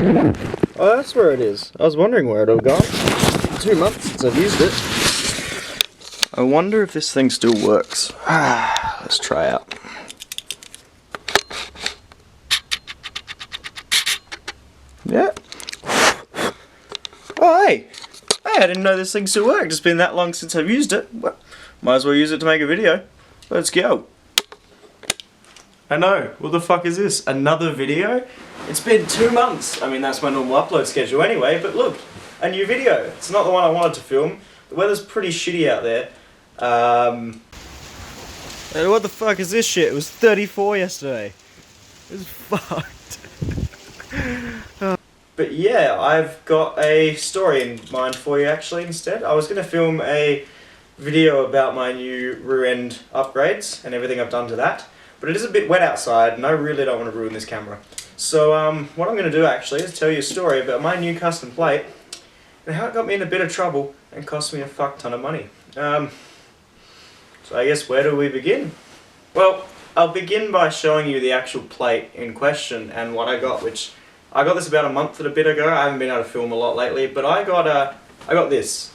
Oh, that's where it is. I was wondering where it had gone. It's been 2 months since I've used it. I wonder if this thing still works. Let's try out. Yeah. Oh, hey! Hey, I didn't know this thing still worked. It's been that long since I've used it. Well, might as well use it to make a video. Let's go. I know, what the fuck is this? Another video? It's been 2 months. I mean, that's my normal upload schedule anyway, but look, a new video. It's not the one I wanted to film. The weather's pretty shitty out there. And what the fuck is this shit? It was 34 yesterday. It was fucked. But yeah, I've got a story in mind for you actually instead. I was going to film a video about my new rear end upgrades and everything I've done to that. But it is a bit wet outside and I really don't want to ruin this camera. So what I'm going to do actually is tell you a story about my new custom plate and how it got me in a bit of trouble and cost me a fuck ton of money. So I guess where do we begin? Well, I'll begin by showing you the actual plate in question and what I got, which I got this about a month and a bit ago. I haven't been able to film a lot lately, but I got this.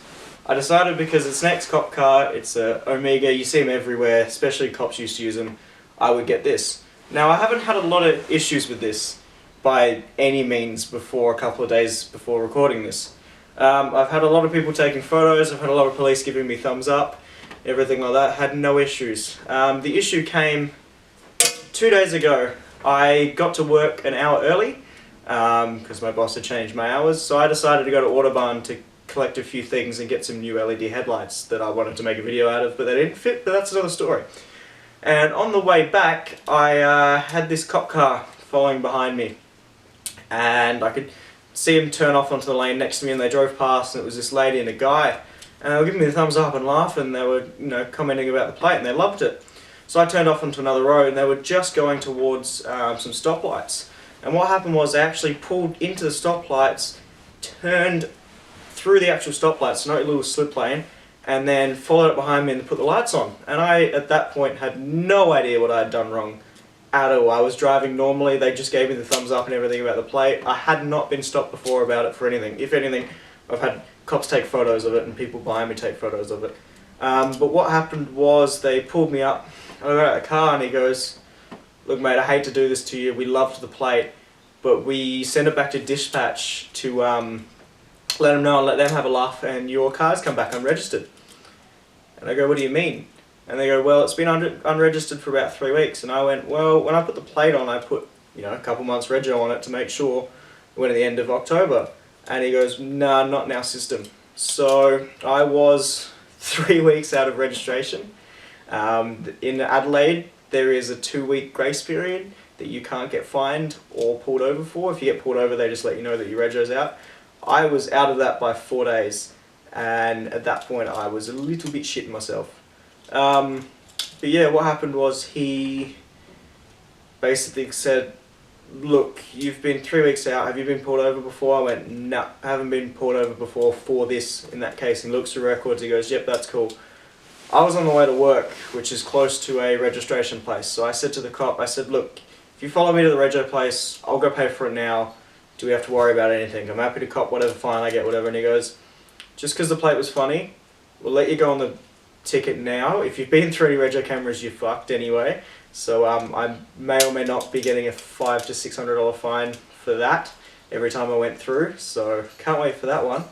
I decided because it's an ex-cop car, it's a Omega, you see them everywhere, especially cops used to use them, I would get this. Now I haven't had a lot of issues with this by any means before a couple of days before recording this. I've had a lot of people taking photos, I've had a lot of police giving me thumbs up, everything like that, had no issues. The issue came 2 days ago. I got to work an hour early because my boss had changed my hours, so I decided to go to Autobahn to collect a few things and get some new LED headlights that I wanted to make a video out of, but they didn't fit, but that's another story. And on the way back, I had this cop car following behind me, and I could see him turn off onto the lane next to me, and they drove past, and it was this lady and a guy, and they were giving me the thumbs up and laughing, and they were, commenting about the plate, and they loved it. So I turned off onto another road, and they were just going towards some stoplights. And what happened was they actually pulled into the stoplights, turned through the actual stoplights, no little slip lane, and then followed up behind me and put the lights on. And I, at that point, had no idea what I had done wrong at all. I was driving normally, they just gave me the thumbs up and everything about the plate. I had not been stopped before about it for anything. If anything, I've had cops take photos of it and people behind me take photos of it. But what happened was they pulled me up, I got out of the car and he goes, "Look mate, I hate to do this to you, we loved the plate, but we send it back to dispatch to let them know and let them have a laugh and your car's come back unregistered." And I go, "What do you mean?" And they go, "Well, it's been unregistered for about 3 weeks." And I went, "Well, when I put the plate on, I put, a couple months rego on it to make sure it went at the end of October." And he goes, "Nah, not in our system." So I was 3 weeks out of registration. In Adelaide, there is a 2-week grace period that you can't get fined or pulled over for. If you get pulled over, they just let you know that your rego's out. I was out of that by 4 days. And at that point I was a little bit shitting myself. But yeah, what happened was he basically said, "Look, you've been 3 weeks out, have you been pulled over before?" I went, "No, I haven't been pulled over before for this," in that case. He looks through records, he goes, "Yep, that's cool." I was on the way to work, which is close to a registration place, so I said to the cop, I said, "Look, if you follow me to the rego place, I'll go pay for it now. Do we have to worry about anything? I'm happy to cop whatever fine I get, whatever." And he goes, "Just because the plate was funny, we'll let you go on the ticket now. If you've been through any rego cameras, you're fucked anyway." So I may or may not be getting a $500 to $600 fine for that every time I went through. So can't wait for that one.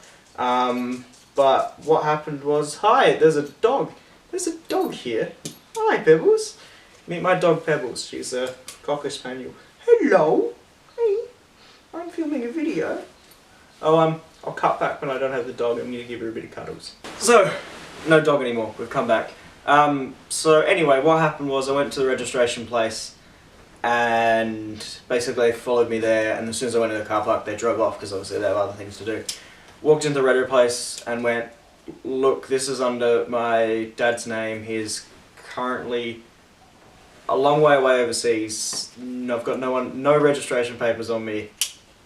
But what happened was, hi, there's a dog. There's a dog here. Hi, Pebbles. Meet my dog Pebbles. She's a Cocker Spaniel. Hello. Hey. I'm filming a video. Oh, I'll cut back when I don't have the dog. I'm going to give her a bit of cuddles. So, no dog anymore. We've come back. So anyway, what happened was I went to the registration place and basically they followed me there, and as soon as I went to the car park they drove off because obviously they have other things to do. Walked into the rego place and went, "Look, this is under my dad's name. He's currently a long way away overseas. I've got no registration papers on me.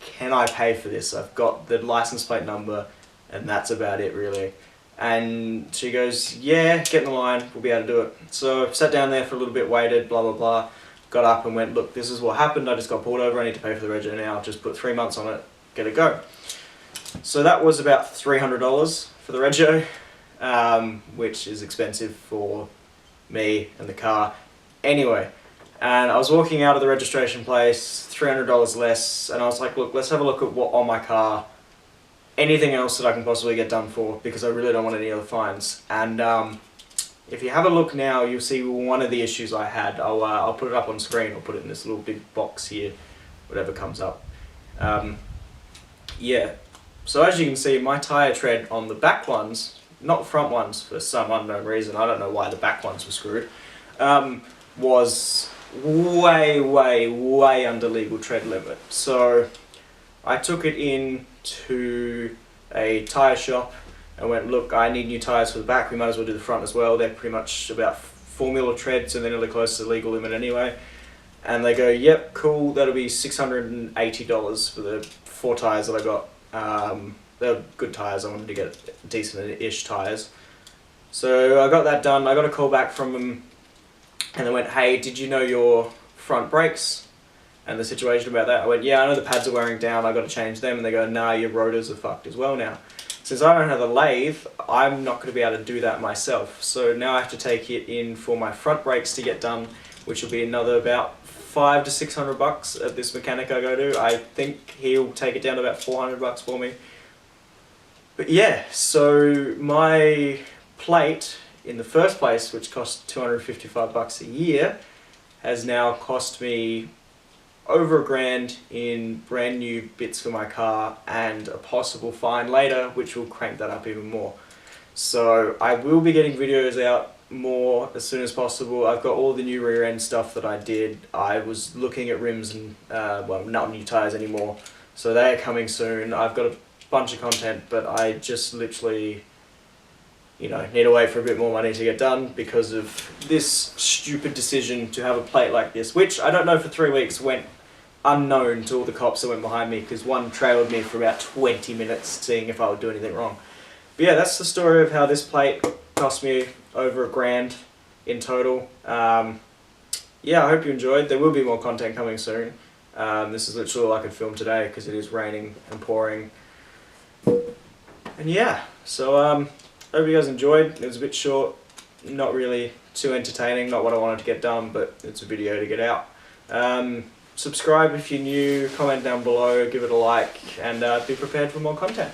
Can I pay for this? I've got the license plate number and that's about it really." And she goes, "Yeah, get in the line, we'll be able to do it." So sat down there for a little bit, waited, blah blah blah, got up and went, "Look, this is what happened, I just got pulled over, I need to pay for the rego now, I've just put 3 months on it, get a go. So that was about $300 for the rego, which is expensive for me and the car. Anyway, and I was walking out of the registration place, $300 less, and I was like, look, let's have a look at what on my car, anything else that I can possibly get done for, because I really don't want any other fines. And if you have a look now, you'll see one of the issues I had. I'll put it up on screen, I'll put it in this little big box here, whatever comes up. Yeah, so as you can see, my tyre tread on the back ones, not front ones for some unknown reason, I don't know why the back ones were screwed, was way under legal tread limit. So I took it in to a tyre shop and went, look, I need new tyres for the back, we might as well do the front as well. They're pretty much about 4mm tread, so they're nearly close to the legal limit anyway. And they go, yep, cool, that'll be $680 for the 4 tyres that I got. They're good tyres, I wanted to get decent-ish tyres. So I got that done, I got a call back from them, and they went, hey, did you know your front brakes and the situation about that? I went, yeah, I know the pads are wearing down, I got to change them. And they go, nah, your rotors are fucked as well now. Since I don't have a lathe, I'm not going to be able to do that myself. So now I have to take it in for my front brakes to get done, which will be another about $500 to $600 at this mechanic I go to. I think he'll take it down to about $400 for me. But yeah, so my plate in the first place, which cost $255 a year, has now cost me over $1,000 in brand new bits for my car and a possible fine later, which will crank that up even more. So I will be getting videos out more as soon as possible. I've got all the new rear end stuff that I did. I was looking at rims and, well, not new tyres anymore, so they are coming soon. I've got a bunch of content, but I just literally, you know, need to wait for a bit more money to get done because of this stupid decision to have a plate like this, which I don't know for 3 weeks went unknown to all the cops that went behind me, because one trailed me for about 20 minutes seeing if I would do anything wrong. But yeah, that's the story of how this plate cost me over $1,000 in total. Yeah, I hope you enjoyed. There will be more content coming soon. This is literally all I could film today because it is raining and pouring. And yeah, so hope you guys enjoyed. It was a bit short, not really too entertaining, not what I wanted to get done, but it's a video to get out. Subscribe if you're new, comment down below, give it a like, and be prepared for more content.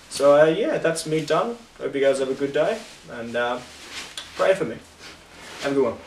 So yeah, that's me done. Hope you guys have a good day, and pray for me. Have a good one.